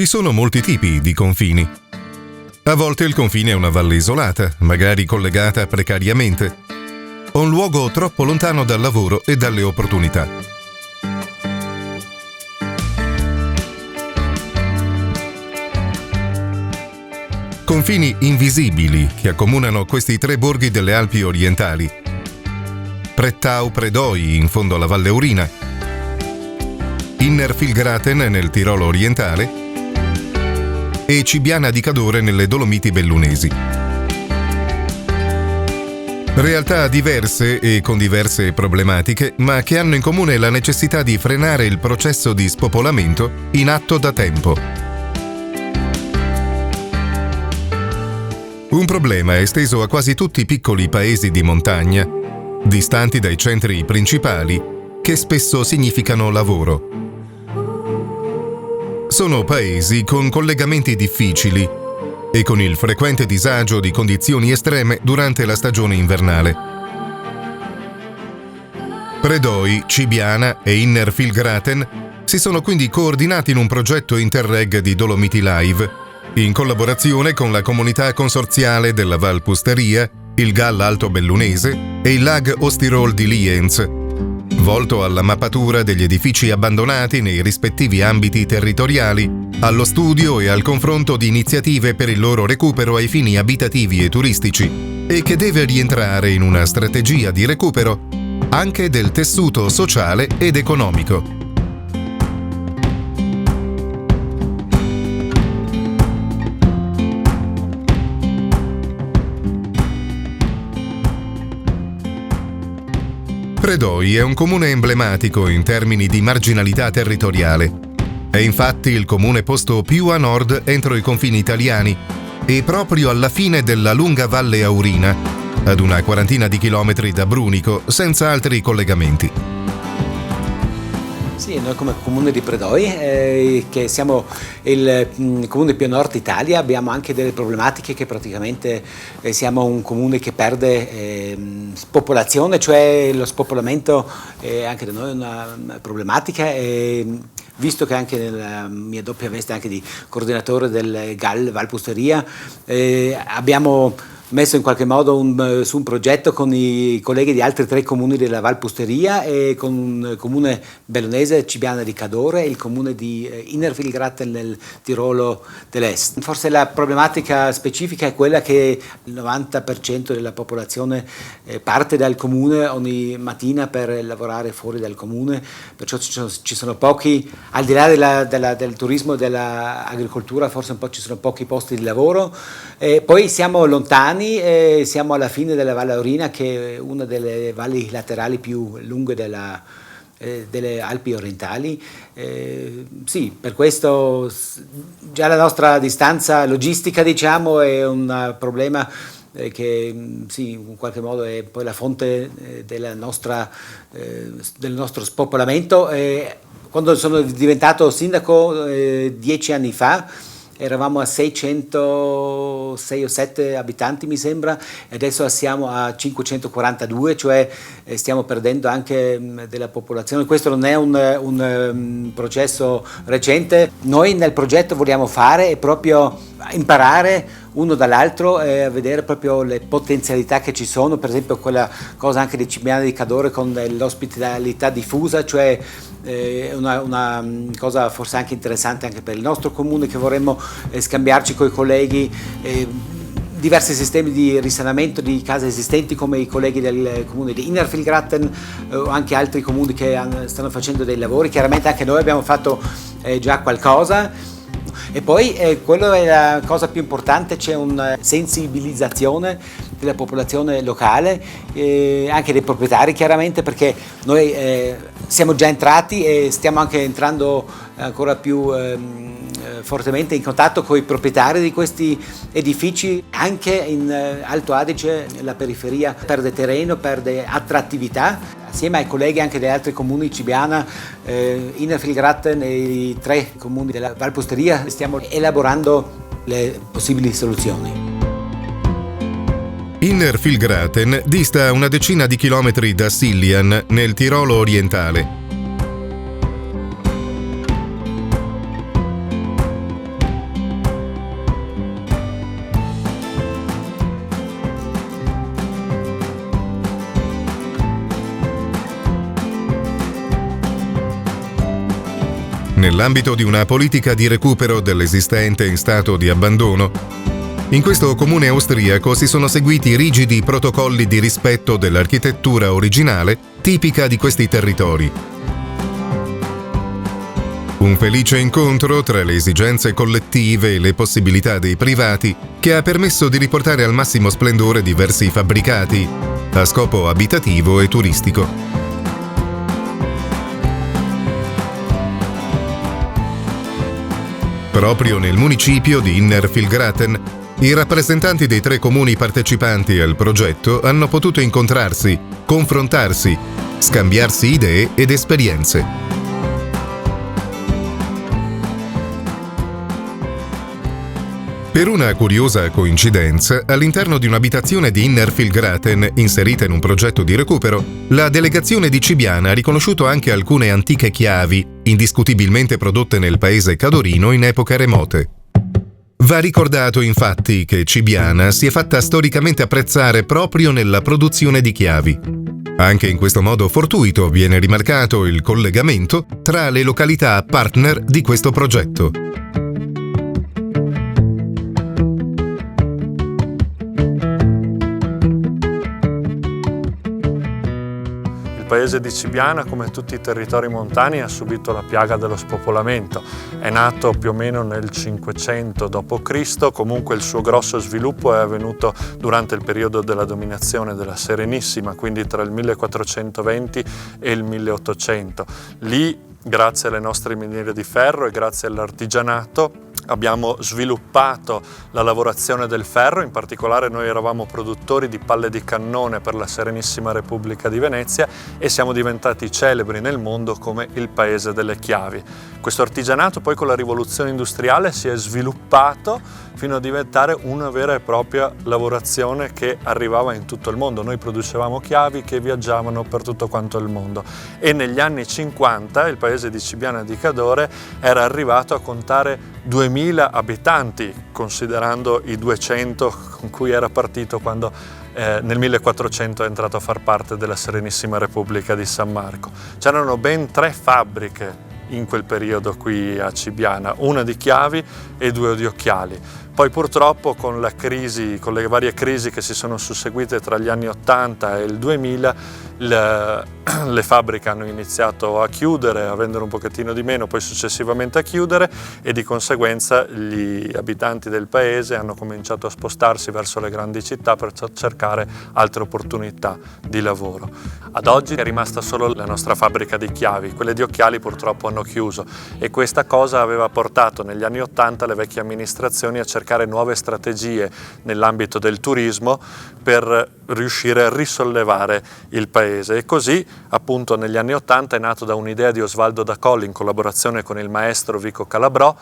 Ci sono molti tipi di confini. A volte il confine è una valle isolata, magari collegata precariamente, o un luogo troppo lontano dal lavoro e dalle opportunità. Confini invisibili che accomunano questi tre borghi delle Alpi orientali: Prettau-Predoi in fondo alla Valle Aurina, Innervillgraten nel Tirolo orientale e Cibiana di Cadore nelle Dolomiti Bellunesi. Realtà diverse e con diverse problematiche, ma che hanno in comune la necessità di frenare il processo di spopolamento in atto da tempo. Un problema esteso a quasi tutti i piccoli paesi di montagna, distanti dai centri principali, che spesso significano lavoro. Sono paesi con collegamenti difficili e con il frequente disagio di condizioni estreme durante la stagione invernale. Predoi, Cibiana e Innervillgraten si sono quindi coordinati in un progetto Interreg di Dolomiti Live, in collaborazione con la comunità consorziale della Val Pusteria, il Gall Alto Bellunese e il Lag Ostirol di Lienz, volto alla mappatura degli edifici abbandonati nei rispettivi ambiti territoriali, allo studio e al confronto di iniziative per il loro recupero ai fini abitativi e turistici, e che deve rientrare in una strategia di recupero anche del tessuto sociale ed economico. Predoi è un comune emblematico in termini di marginalità territoriale. È infatti il comune posto più a nord entro i confini italiani e proprio alla fine della lunga Valle Aurina, ad una quarantina di chilometri da Brunico, senza altri collegamenti. Sì, noi come comune di Predoi, che siamo il comune più a nord Italia, abbiamo anche delle problematiche che praticamente siamo un comune che perde popolazione, cioè lo spopolamento anche da noi è una problematica. Visto che anche nella mia doppia veste anche di coordinatore del GAL Val Pusteria, abbiamo messo in qualche modo su un progetto con i colleghi di altri 3 comuni della Val Pusteria e con il comune bellunese Cibiana di Cadore e il comune di Innervillgraten nel Tirolo dell'Est. Forse la problematica specifica è quella che il 90% della popolazione parte dal comune ogni mattina per lavorare fuori dal comune, perciò ci sono pochi, al di là del turismo e dell'agricoltura, forse un po' ci sono pochi posti di lavoro. Poi siamo lontani, siamo alla fine della Valle Aurina, che è una delle valli laterali più lunghe delle Alpi orientali. Sì, per questo già la nostra distanza logistica, diciamo, è un problema che sì, in qualche modo è poi la fonte del nostro spopolamento. Quando sono diventato sindaco 10 anni fa, eravamo a 606 o 7 abitanti, mi sembra, e adesso siamo a 542, cioè stiamo perdendo anche della popolazione. Questo non è un processo recente. Noi nel progetto vogliamo fare è proprio imparare uno dall'altro e a vedere proprio le potenzialità che ci sono, per esempio quella cosa anche di Cibiana di Cadore con l'ospitalità diffusa, cioè una cosa forse anche interessante anche per il nostro comune, che vorremmo scambiarci con i colleghi diversi sistemi di risanamento di case esistenti, come i colleghi del comune di Innervillgraten o anche altri comuni che stanno facendo dei lavori. Chiaramente anche noi abbiamo fatto già qualcosa. E poi quello è la cosa più importante, c'è una sensibilizzazione della popolazione locale, anche dei proprietari chiaramente, perché noi siamo già entrati e stiamo anche entrando ancora più fortemente in contatto con i proprietari di questi edifici. Anche in Alto Adige la periferia perde terreno, perde attrattività. Assieme ai colleghi anche degli altri comuni, Cibiana, Innervillgraten e i 3 comuni della Val Pusteria, stiamo elaborando le possibili soluzioni. Innervillgraten dista una decina di chilometri da Sillian, nel Tirolo orientale. nell'ambito di una politica di recupero dell'esistente in stato di abbandono. In questo comune austriaco si sono seguiti rigidi protocolli di rispetto dell'architettura originale tipica di questi territori. Un felice incontro tra le esigenze collettive e le possibilità dei privati che ha permesso di riportare al massimo splendore diversi fabbricati a scopo abitativo e turistico. Proprio nel municipio di Innerfilgraten, i rappresentanti dei 3 comuni partecipanti al progetto hanno potuto incontrarsi, confrontarsi, scambiarsi idee ed esperienze. Per una curiosa coincidenza, all'interno di un'abitazione di Innerfilgraten, inserita in un progetto di recupero, la delegazione di Cibiana ha riconosciuto anche alcune antiche chiavi, indiscutibilmente prodotte nel paese cadorino in epoche remote. Va ricordato infatti che Cibiana si è fatta storicamente apprezzare proprio nella produzione di chiavi. Anche in questo modo fortuito viene rimarcato il collegamento tra le località partner di questo progetto. Il paese di Cibiana, come tutti i territori montani, ha subito la piaga dello spopolamento. È nato più o meno nel 500 d.C., comunque il suo grosso sviluppo è avvenuto durante il periodo della dominazione della Serenissima, quindi tra il 1420 e il 1800. Lì, grazie alle nostre miniere di ferro e grazie all'artigianato, abbiamo sviluppato la lavorazione del ferro. In particolare noi eravamo produttori di palle di cannone per la Serenissima Repubblica di Venezia e siamo diventati celebri nel mondo come il paese delle chiavi. Questo artigianato poi con la rivoluzione industriale si è sviluppato fino a diventare una vera e propria lavorazione che arrivava in tutto il mondo. Noi producevamo chiavi che viaggiavano per tutto quanto il mondo e negli anni 50 il paese di Cibiana di Cadore era arrivato a contare 2000 abitanti, considerando i 200 con cui era partito quando nel 1400 è entrato a far parte della Serenissima Repubblica di San Marco. C'erano ben 3 fabbriche in quel periodo qui a Cibiana, una di chiavi e 2 di occhiali. Poi purtroppo con le varie crisi che si sono susseguite tra gli anni 80 e il 2000, le fabbriche hanno iniziato a chiudere, a vendere un pochettino di meno, poi successivamente a chiudere e di conseguenza gli abitanti del paese hanno cominciato a spostarsi verso le grandi città per cercare altre opportunità di lavoro. Ad oggi è rimasta solo la nostra fabbrica di chiavi, quelle di occhiali purtroppo hanno chiuso e questa cosa aveva portato negli anni 80 le vecchie amministrazioni a cercare nuove strategie nell'ambito del turismo per riuscire a risollevare il paese e così appunto negli anni 80 è nato da un'idea di Osvaldo Da Colli in collaborazione con il maestro Vico Calabrò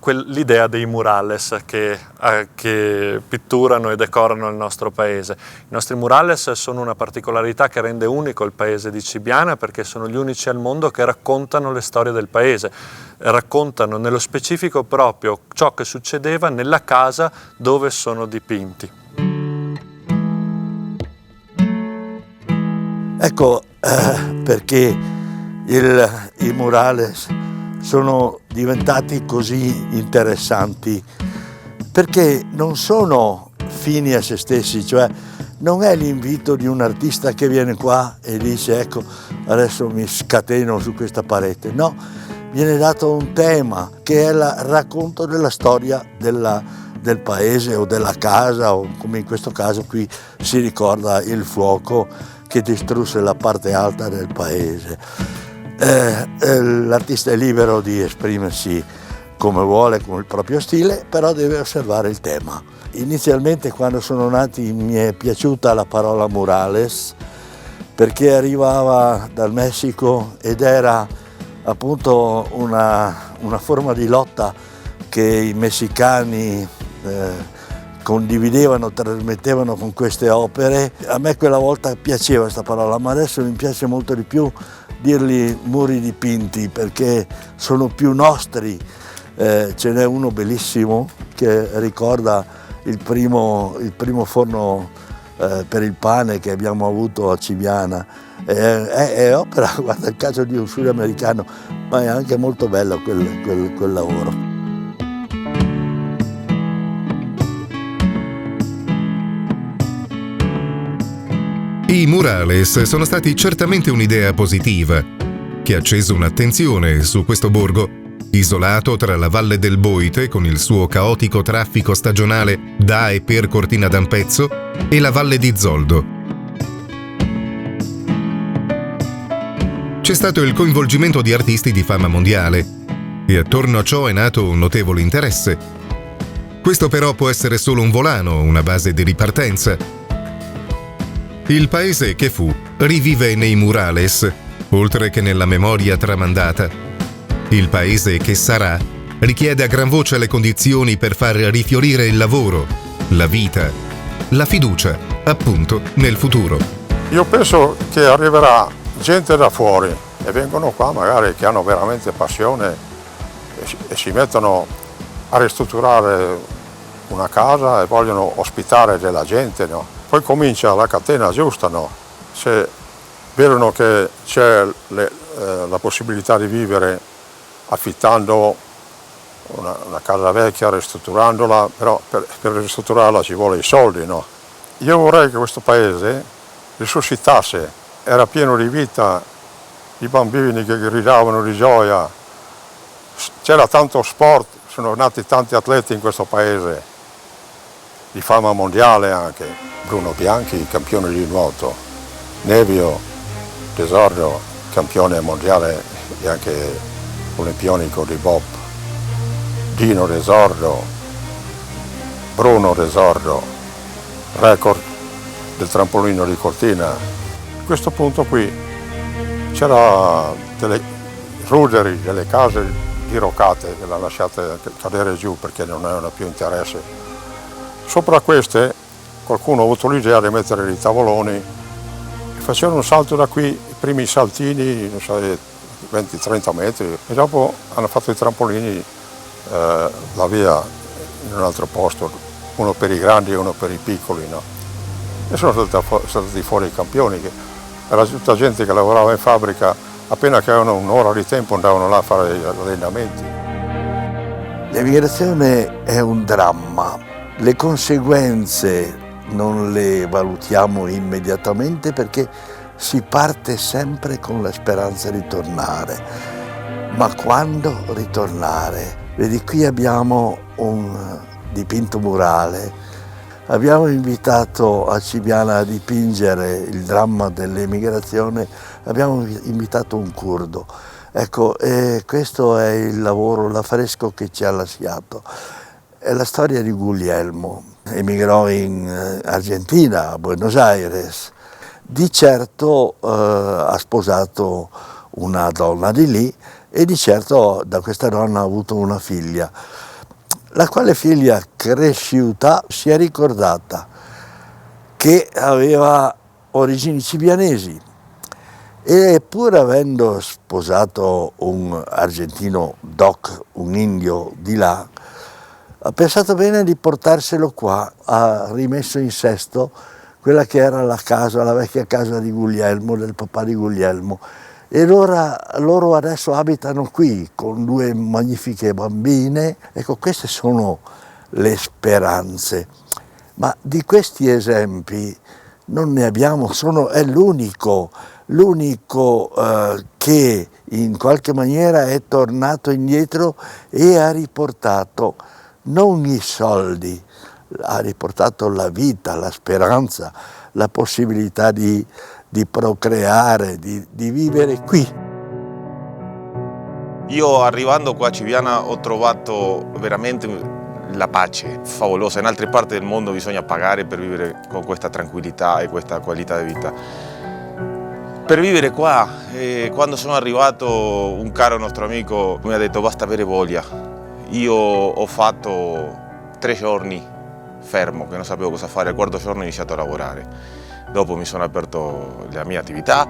l'idea dei murales che pitturano e decorano il nostro paese. I nostri murales sono una particolarità che rende unico il paese di Cibiana perché sono gli unici al mondo che raccontano le storie del paese, raccontano nello specifico proprio ciò che succedeva nella casa dove sono dipinti. Ecco perché i murales sono diventati così interessanti, perché non sono fini a se stessi, cioè non è l'invito di un artista che viene qua e dice ecco adesso mi scateno su questa parete, no, viene dato un tema che è il racconto della storia del paese o della casa, o come in questo caso qui si ricorda il fuoco che distrusse la parte alta del paese. L'artista è libero di esprimersi come vuole, con il proprio stile, però deve osservare il tema. Inizialmente quando sono nati mi è piaciuta la parola murales perché arrivava dal Messico ed era appunto una forma di lotta che i messicani condividevano, trasmettevano con queste opere. A me quella volta piaceva questa parola, ma adesso mi piace molto di più dirli muri dipinti perché sono più nostri. Ce n'è uno bellissimo che ricorda il primo forno per il pane che abbiamo avuto a Cibiana. È opera, guarda, il caso di un sudamericano, ma è anche molto bello quel lavoro. I murales sono stati certamente un'idea positiva, che ha acceso un'attenzione su questo borgo, isolato tra la Valle del Boite con il suo caotico traffico stagionale da e per Cortina d'Ampezzo e la Valle di Zoldo. C'è stato il coinvolgimento di artisti di fama mondiale e attorno a ciò è nato un notevole interesse. Questo però può essere solo un volano, una base di ripartenza. Il paese che fu rivive nei murales, oltre che nella memoria tramandata. Il paese che sarà richiede a gran voce le condizioni per far rifiorire il lavoro, la vita, la fiducia, appunto, nel futuro. Io penso che arriverà gente da fuori e vengono qua magari che hanno veramente passione e si mettono a ristrutturare una casa e vogliono ospitare della gente, no? Poi comincia la catena giusta, no? Se vedono che c'è la possibilità di vivere affittando una casa vecchia, ristrutturandola, però per ristrutturarla ci vuole i soldi, no? Io vorrei che questo paese risuscitasse, era pieno di vita, i bambini che gridavano di gioia, c'era tanto sport, sono nati tanti atleti in questo paese, di fama mondiale anche. Bruno Bianchi, campione di nuoto, Nevio Tesordo, campione mondiale e anche olimpionico di bob, Dino Tesordo, Bruno Tesordo, record del trampolino di Cortina. A questo punto qui c'era delle ruderi, delle case diroccate che le lasciate cadere giù perché non avevano più interesse. Sopra queste qualcuno ha avuto l'idea di mettere dei tavoloni e facevano un salto da qui, i primi saltini, non so, 20-30 metri, e dopo hanno fatto i trampolini la via in un altro posto, uno per i grandi e uno per i piccoli, no? E sono stati fuori i campioni, che era tutta gente che lavorava in fabbrica, appena che avevano un'ora di tempo andavano là a fare gli allenamenti. L'emigrazione è un dramma, le conseguenze non le valutiamo immediatamente perché si parte sempre con la speranza di tornare. Ma quando ritornare? Vedi, qui abbiamo un dipinto murale, abbiamo invitato a Cibiana a dipingere il dramma dell'emigrazione, abbiamo invitato un curdo. Ecco, questo è il lavoro, l'affresco che ci ha lasciato. È la storia di Guglielmo. Emigrò in Argentina, a Buenos Aires. Di certo ha sposato una donna di lì e di certo da questa donna ha avuto una figlia, la quale figlia cresciuta si è ricordata che aveva origini cibianesi e pur avendo sposato un argentino doc, un indio di là, ha pensato bene di portarselo qua, ha rimesso in sesto quella che era la casa, la vecchia casa di Guglielmo, del papà di Guglielmo. E loro adesso abitano qui con 2 magnifiche bambine. Ecco, queste sono le speranze. Ma di questi esempi non ne abbiamo, è l'unico che in qualche maniera è tornato indietro e ha riportato non i soldi, ha riportato la vita, la speranza, la possibilità di procreare, di vivere qui. Io arrivando qua a Cibiana ho trovato veramente la pace favolosa. In altre parti del mondo bisogna pagare per vivere con questa tranquillità e questa qualità di vita. Per vivere qua, quando sono arrivato, un caro nostro amico mi ha detto basta avere voglia. Io ho fatto 3 giorni fermo, che non sapevo cosa fare, al 4º giorno ho iniziato a lavorare. Dopo mi sono aperto la mia attività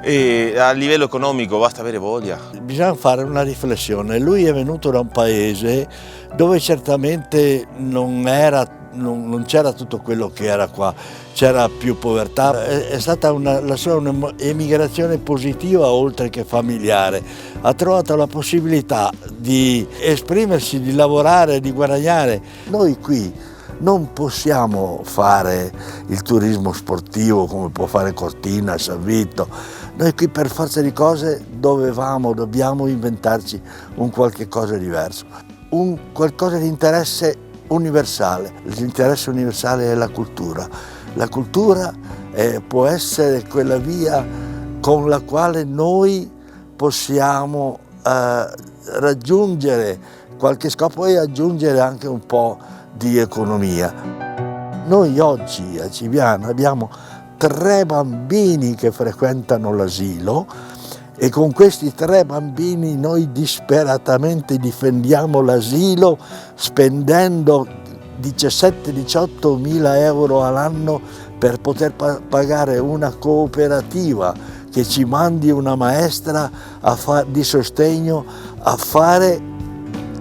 e a livello economico basta avere voglia. Bisogna fare una riflessione. Lui è venuto da un paese dove certamente non era non c'era tutto quello che era qua, c'era più povertà, è stata la sua un'emigrazione positiva oltre che familiare, ha trovato la possibilità di esprimersi, di lavorare, di guadagnare. Noi qui non possiamo fare il turismo sportivo come può fare Cortina, San Vito. Noi qui per forza di cose dobbiamo inventarci un qualche cosa diverso, un qualcosa di interesse universale. L'interesse universale è la cultura. La cultura può essere quella via con la quale noi possiamo raggiungere qualche scopo e aggiungere anche un po' di economia. Noi oggi a Cibiana abbiamo 3 bambini che frequentano l'asilo e con questi 3 bambini noi disperatamente difendiamo l'asilo spendendo 17-18 mila euro all'anno per poter pagare una cooperativa che ci mandi una maestra di sostegno a fare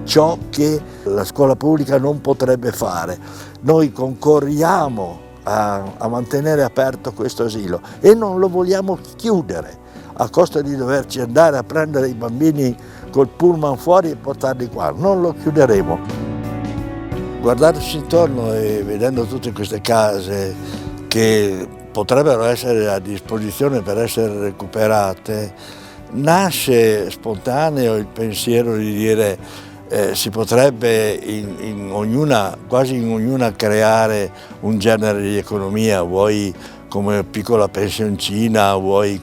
ciò che la scuola pubblica non potrebbe fare. Noi concorriamo a mantenere aperto questo asilo e non lo vogliamo chiudere a costo di doverci andare a prendere i bambini col pullman fuori e portarli qua. Non lo chiuderemo. Guardandoci intorno e vedendo tutte queste case che potrebbero essere a disposizione per essere recuperate, nasce spontaneo il pensiero di dire si potrebbe quasi in ognuna creare un genere di economia, vuoi come piccola pensioncina, vuoi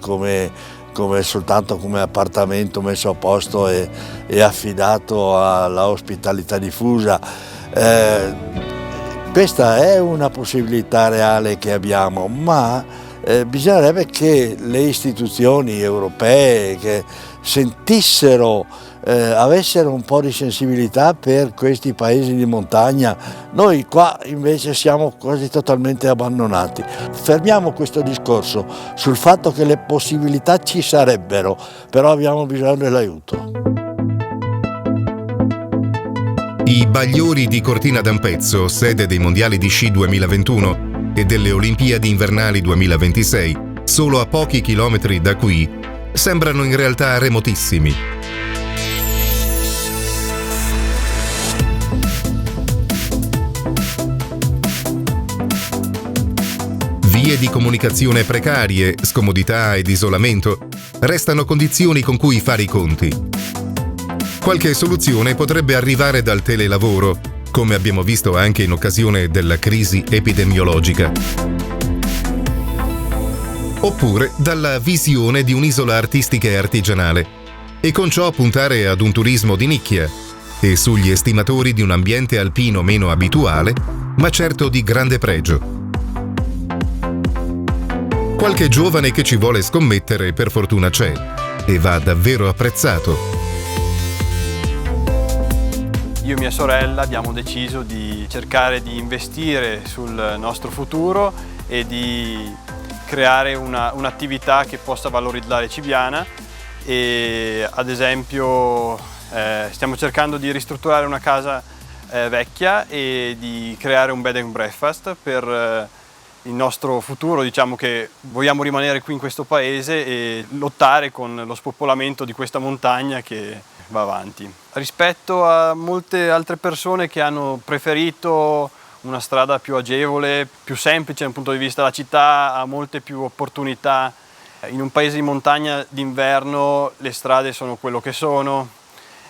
soltanto come appartamento messo a posto e affidato alla ospitalità diffusa. Questa è una possibilità reale che abbiamo, ma bisognerebbe che le istituzioni europee che avessero un po' di sensibilità per questi paesi di montagna. Noi qua invece siamo quasi totalmente abbandonati. Fermiamo questo discorso sul fatto che le possibilità ci sarebbero, però abbiamo bisogno dell'aiuto. I Bagliori di Cortina d'Ampezzo, sede dei Mondiali di Sci 2021 e delle Olimpiadi Invernali 2026, solo a pochi chilometri da qui, sembrano in realtà remotissimi. Vie di comunicazione precarie, scomodità ed isolamento restano condizioni con cui fare i conti. Qualche soluzione potrebbe arrivare dal telelavoro, come abbiamo visto anche in occasione della crisi epidemiologica. Oppure dalla visione di un'isola artistica e artigianale, e con ciò puntare ad un turismo di nicchia e sugli estimatori di un ambiente alpino meno abituale, ma certo di grande pregio. Qualche giovane che ci vuole scommettere per fortuna c'è, e va davvero apprezzato. Io e mia sorella abbiamo deciso di cercare di investire sul nostro futuro e di creare un'attività che possa valorizzare Cibiana e ad esempio stiamo cercando di ristrutturare una casa vecchia e di creare un bed and breakfast per il nostro futuro. Diciamo che vogliamo rimanere qui in questo paese e lottare con lo spopolamento di questa montagna che va avanti. Rispetto a molte altre persone che hanno preferito una strada più agevole, più semplice dal punto di vista della città, ha molte più opportunità. In un paese di montagna d'inverno le strade sono quello che sono,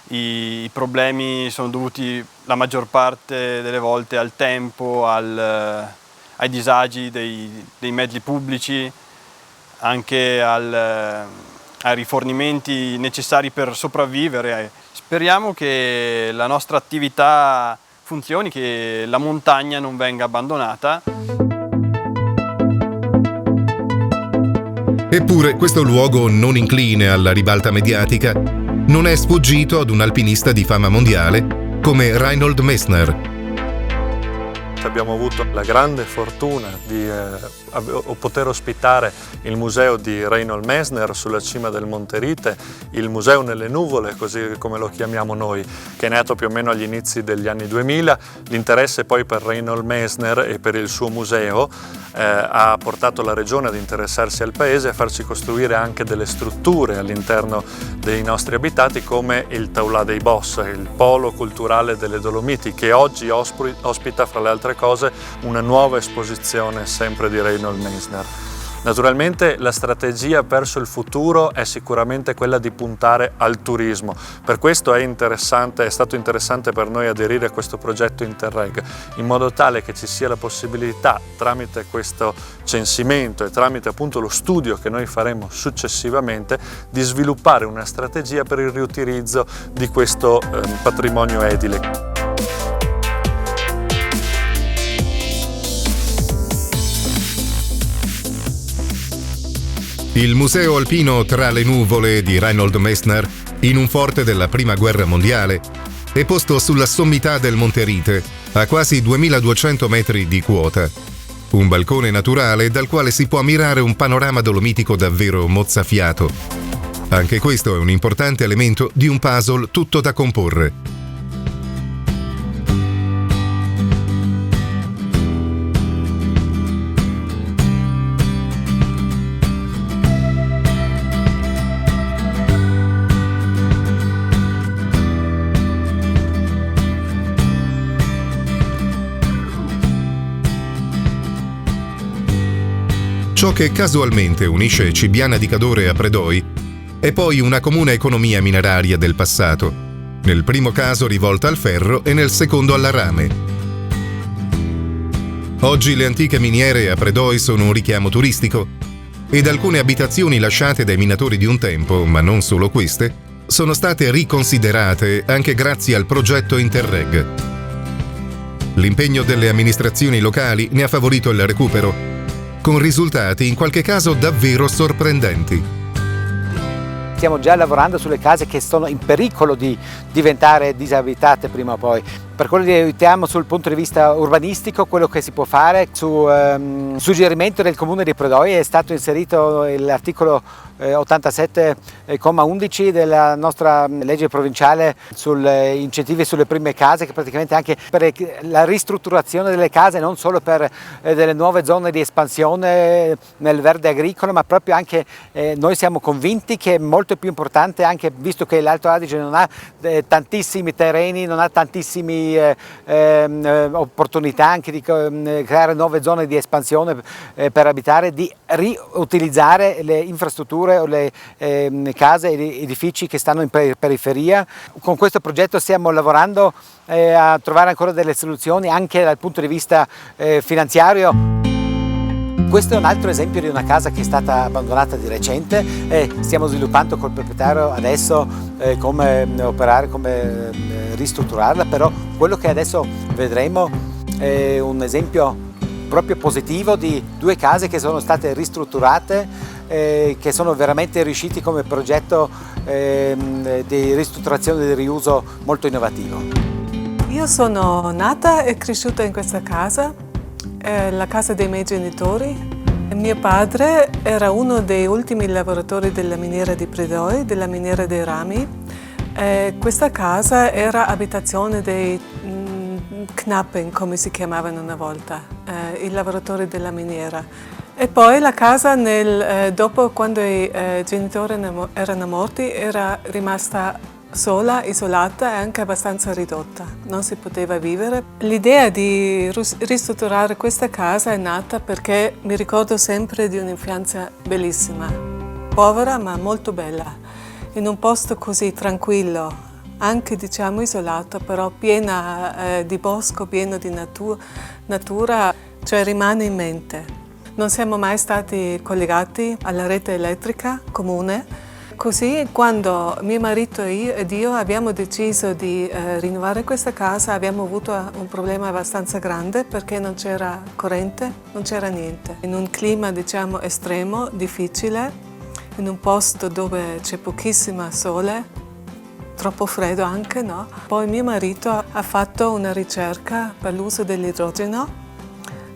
i problemi sono dovuti la maggior parte delle volte al tempo, ai disagi dei mezzi pubblici, anche ai rifornimenti necessari per sopravvivere. Speriamo che la nostra attività funzioni, che la montagna non venga abbandonata. Eppure questo luogo non incline alla ribalta mediatica non è sfuggito ad un alpinista di fama mondiale come Reinhold Messner. volte abbiamo avuto la grande fortuna di poter ospitare il museo di Reinhold Messner sulla cima del Monte Rite, il museo nelle nuvole, così come lo chiamiamo noi, che è nato più o meno agli inizi degli anni 2000. L'interesse poi per Reinhold Messner e per il suo museo ha portato la regione ad interessarsi al paese e a farci costruire anche delle strutture all'interno dei nostri abitati, come il Taulà dei Boss, il polo culturale delle Dolomiti, che oggi ospita fra le altre cose una nuova esposizione sempre di Reinhold Messner. Naturalmente la strategia verso il futuro è sicuramente quella di puntare al turismo. Per questo è stato interessante per noi aderire a questo progetto Interreg, in modo tale che ci sia la possibilità, tramite questo censimento e tramite appunto lo studio che noi faremo successivamente, di sviluppare una strategia per il riutilizzo di questo patrimonio edile. Il Museo Alpino Tra le Nuvole di Reinhold Messner, in un forte della Prima Guerra Mondiale, è posto sulla sommità del Monte Rite, a quasi 2200 metri di quota. Un balcone naturale dal quale si può ammirare un panorama dolomitico davvero mozzafiato. Anche questo è un importante elemento di un puzzle tutto da comporre. Ciò che casualmente unisce Cibiana di Cadore a Predoi è poi una comune economia mineraria del passato, nel primo caso rivolta al ferro e nel secondo alla rame. Oggi le antiche miniere a Predoi sono un richiamo turistico ed alcune abitazioni lasciate dai minatori di un tempo, ma non solo queste, sono state riconsiderate anche grazie al progetto Interreg. L'impegno delle amministrazioni locali ne ha favorito il recupero, con risultati in qualche caso davvero sorprendenti. Stiamo già lavorando sulle case che sono in pericolo di diventare disabitate prima o poi. Per quello che aiutiamo sul punto di vista urbanistico, quello che si può fare, su suggerimento del Comune di Predoi è stato inserito l'articolo 87,11 della nostra legge provinciale sugli incentivi sulle prime case, che praticamente anche per la ristrutturazione delle case, non solo per delle nuove zone di espansione nel verde agricolo, ma proprio anche noi siamo convinti che è molto più importante, anche visto che l'Alto Adige non ha tantissimi terreni, non ha tantissimi opportunità anche di creare nuove zone di espansione per abitare, di riutilizzare le infrastrutture o le case e gli edifici che stanno in periferia. Con questo progetto stiamo lavorando a trovare ancora delle soluzioni anche dal punto di vista finanziario. Questo è un altro esempio di una casa che è stata abbandonata di recente e stiamo sviluppando col proprietario adesso come operare, come ristrutturarla, però quello che adesso vedremo è un esempio proprio positivo di due case che sono state ristrutturate, che sono veramente riusciti come progetto di ristrutturazione e di riuso molto innovativo. Io sono nata e cresciuta in questa casa, la casa dei miei genitori. Mio padre era uno dei ultimi lavoratori della miniera di Predoi, della miniera dei rami. Questa casa era abitazione dei Knappen, come si chiamavano una volta, i lavoratori della miniera. E poi la casa, dopo quando i genitori erano morti, era rimasta sola, isolata e anche abbastanza ridotta. Non si poteva vivere. L'idea di ristrutturare questa casa è nata perché mi ricordo sempre di un'infanzia bellissima, povera ma molto bella, in un posto così tranquillo, anche diciamo isolato, però piena di bosco, pieno di natura, cioè rimane in mente. Non siamo mai stati collegati alla rete elettrica comune. Così quando mio marito ed io abbiamo deciso di rinnovare questa casa abbiamo avuto un problema abbastanza grande perché non c'era corrente, non c'era niente. In un clima diciamo estremo, difficile, in un posto dove c'è pochissimo sole, troppo freddo anche, no? Poi mio marito ha fatto una ricerca per l'uso dell'idrogeno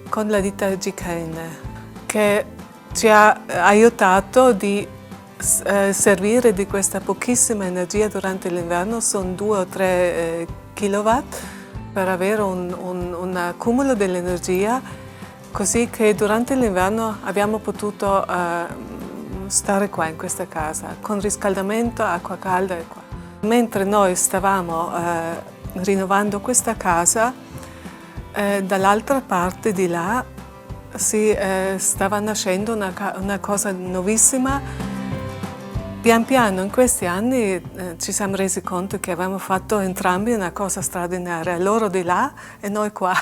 con la ditta GKN, che ci ha aiutato di servire di questa pochissima energia durante l'inverno, sono 2 o 3 kilowatt, per avere un accumulo dell'energia, così che durante l'inverno abbiamo potuto stare qua in questa casa, con riscaldamento, acqua calda e qua. Mentre noi stavamo rinnovando questa casa, dall'altra parte di là si stava nascendo una cosa nuovissima. Pian piano in questi anni ci siamo resi conto che avevamo fatto entrambi una cosa straordinaria, loro di là e noi qua.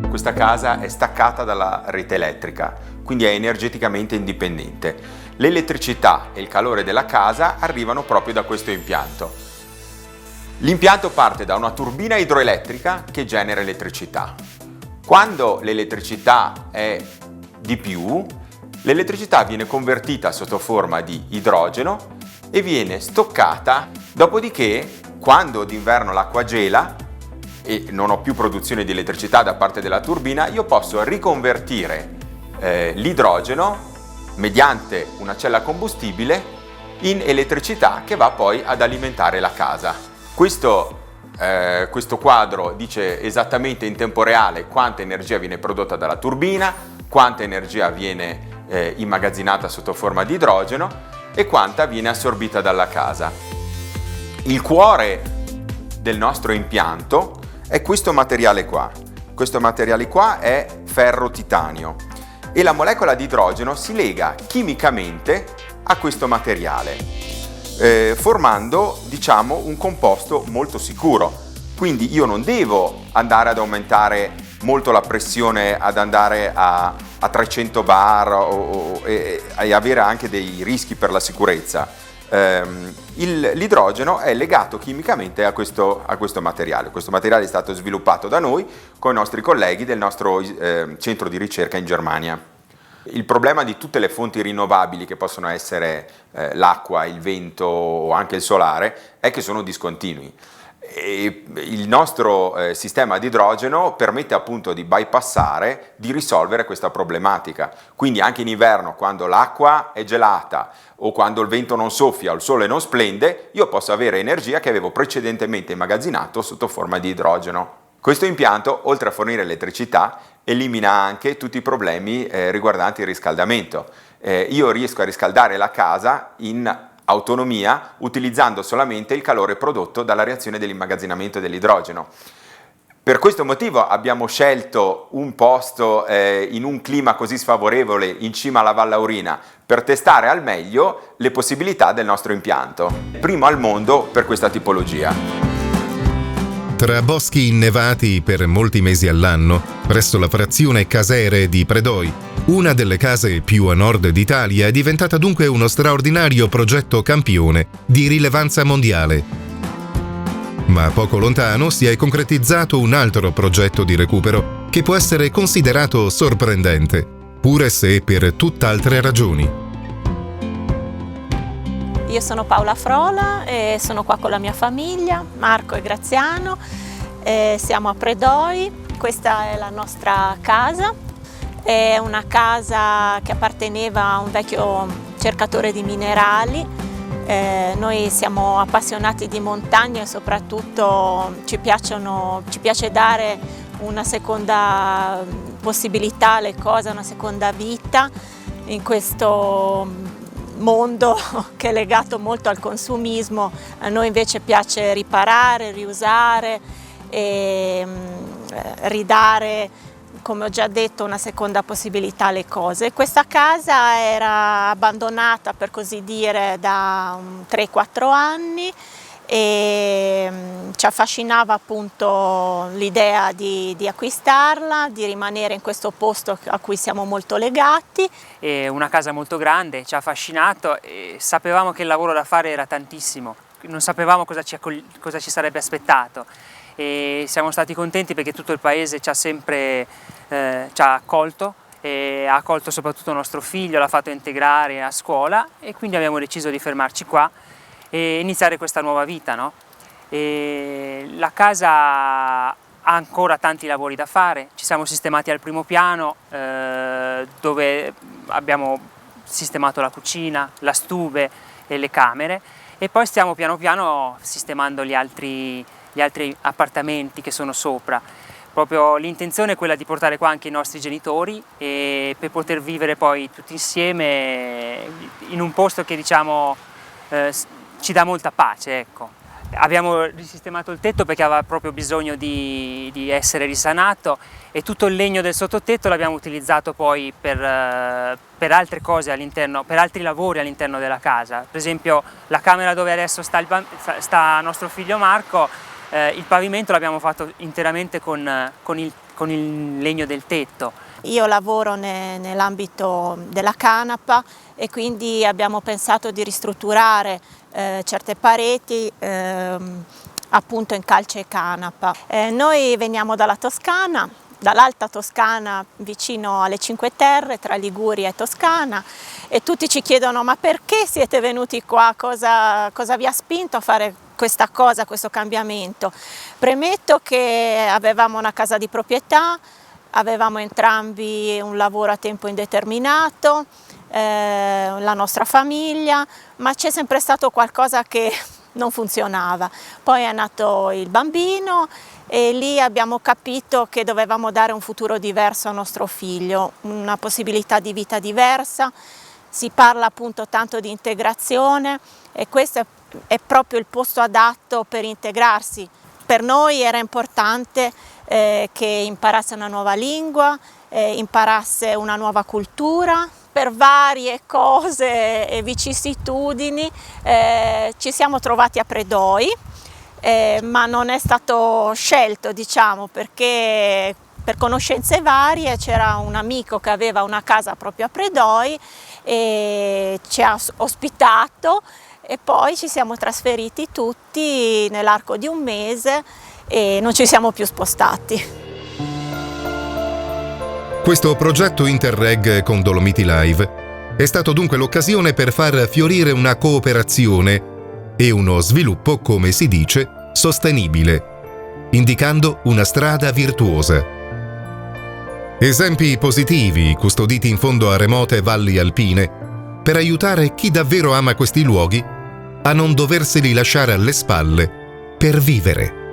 Questa casa è staccata dalla rete elettrica, quindi è energeticamente indipendente. L'elettricità e il calore della casa arrivano proprio da questo impianto. L'impianto parte da una turbina idroelettrica che genera elettricità. Quando l'elettricità è di più, l'elettricità viene convertita sotto forma di idrogeno e viene stoccata, dopodiché quando d'inverno l'acqua gela e non ho più produzione di elettricità da parte della turbina, io posso riconvertire l'idrogeno mediante una cella combustibile in elettricità che va poi ad alimentare la casa. Questo quadro dice esattamente in tempo reale quanta energia viene prodotta dalla turbina, quanta energia viene immagazzinata sotto forma di idrogeno e quanta viene assorbita dalla casa. Il cuore del nostro impianto è questo materiale qua. Questo materiale qua è ferro titanio e la molecola di idrogeno si lega chimicamente a questo materiale. Formando, diciamo, un composto molto sicuro. Quindi io non devo andare ad aumentare molto la pressione, ad andare a 300 bar e avere anche dei rischi per la sicurezza. L'idrogeno è legato chimicamente a questo materiale. Questo materiale è stato sviluppato da noi con i nostri colleghi del nostro centro di ricerca in Germania. Il problema di tutte le fonti rinnovabili, che possono essere l'acqua, il vento o anche il solare, è che sono discontinui. E il nostro sistema di idrogeno permette appunto di bypassare, di risolvere questa problematica. Quindi anche in inverno, quando l'acqua è gelata o quando il vento non soffia o il sole non splende, io posso avere energia che avevo precedentemente immagazzinato sotto forma di idrogeno. Questo impianto, oltre a fornire elettricità, elimina anche tutti i problemi riguardanti il riscaldamento. Io riesco a riscaldare la casa in autonomia utilizzando solamente il calore prodotto dalla reazione dell'immagazzinamento dell'idrogeno. Per questo motivo abbiamo scelto un posto in un clima così sfavorevole in cima alla Val Laurina per testare al meglio le possibilità del nostro impianto. Primo al mondo per questa tipologia. Tra boschi innevati per molti mesi all'anno, presso la frazione Casere di Predoi, una delle case più a nord d'Italia, è diventata dunque uno straordinario progetto campione di rilevanza mondiale. Ma poco lontano si è concretizzato un altro progetto di recupero che può essere considerato sorprendente, pure se per tutt'altre ragioni. Io sono Paola Frola e sono qua con la mia famiglia, Marco e Graziano, siamo a Predoi, questa è la nostra casa, è una casa che apparteneva a un vecchio cercatore di minerali. Noi siamo appassionati di montagna e soprattutto ci piace dare una seconda possibilità alle cose, una seconda vita in questo mondo che è legato molto al consumismo. A noi invece piace riparare, riusare e ridare, come ho già detto, una seconda possibilità alle cose. Questa casa era abbandonata, per così dire, da 3-4 anni e ci affascinava appunto l'idea di acquistarla, di rimanere in questo posto a cui siamo molto legati. È una casa molto grande, ci ha affascinato e sapevamo che il lavoro da fare era tantissimo, non sapevamo cosa ci sarebbe aspettato e siamo stati contenti perché tutto il paese ci ha sempre accolto e ha accolto soprattutto nostro figlio, l'ha fatto integrare a scuola e quindi abbiamo deciso di fermarci qua e iniziare questa nuova vita, no? E la casa ha ancora tanti lavori da fare, ci siamo sistemati al primo piano dove abbiamo sistemato la cucina, la stube e le camere e poi stiamo piano piano sistemando gli altri appartamenti che sono sopra. Proprio l'intenzione è quella di portare qua anche i nostri genitori e per poter vivere poi tutti insieme in un posto che diciamo ci dà molta pace, ecco. Abbiamo risistemato il tetto perché aveva proprio bisogno di essere risanato e tutto il legno del sottotetto l'abbiamo utilizzato poi per altre cose all'interno, per altri lavori all'interno della casa. Per esempio la camera dove adesso sta nostro figlio Marco, il pavimento l'abbiamo fatto interamente con il legno del tetto. Io lavoro nell'ambito della canapa e quindi abbiamo pensato di ristrutturare certe pareti appunto in calce e canapa. Noi veniamo dalla Toscana, dall'Alta Toscana vicino alle Cinque Terre, tra Liguria e Toscana, e tutti ci chiedono ma perché siete venuti qua, cosa vi ha spinto a fare questa cosa, questo cambiamento. Premetto che avevamo una casa di proprietà, avevamo entrambi un lavoro a tempo indeterminato, la nostra famiglia, ma c'è sempre stato qualcosa che non funzionava. Poi è nato il bambino e lì abbiamo capito che dovevamo dare un futuro diverso a nostro figlio, una possibilità di vita diversa. Si parla appunto tanto di integrazione e questo è proprio il posto adatto per integrarsi. Per noi era importante che imparasse una nuova lingua, imparasse una nuova cultura. Per varie cose e vicissitudini ci siamo trovati a Predoi, ma non è stato scelto, diciamo, perché per conoscenze varie c'era un amico che aveva una casa proprio a Predoi e ci ha ospitato e poi ci siamo trasferiti tutti nell'arco di un mese e non ci siamo più spostati. Questo progetto Interreg con Dolomiti Live è stato dunque l'occasione per far fiorire una cooperazione e uno sviluppo, come si dice, sostenibile, indicando una strada virtuosa. Esempi positivi custoditi in fondo a remote valli alpine per aiutare chi davvero ama questi luoghi a non doverseli lasciare alle spalle per vivere.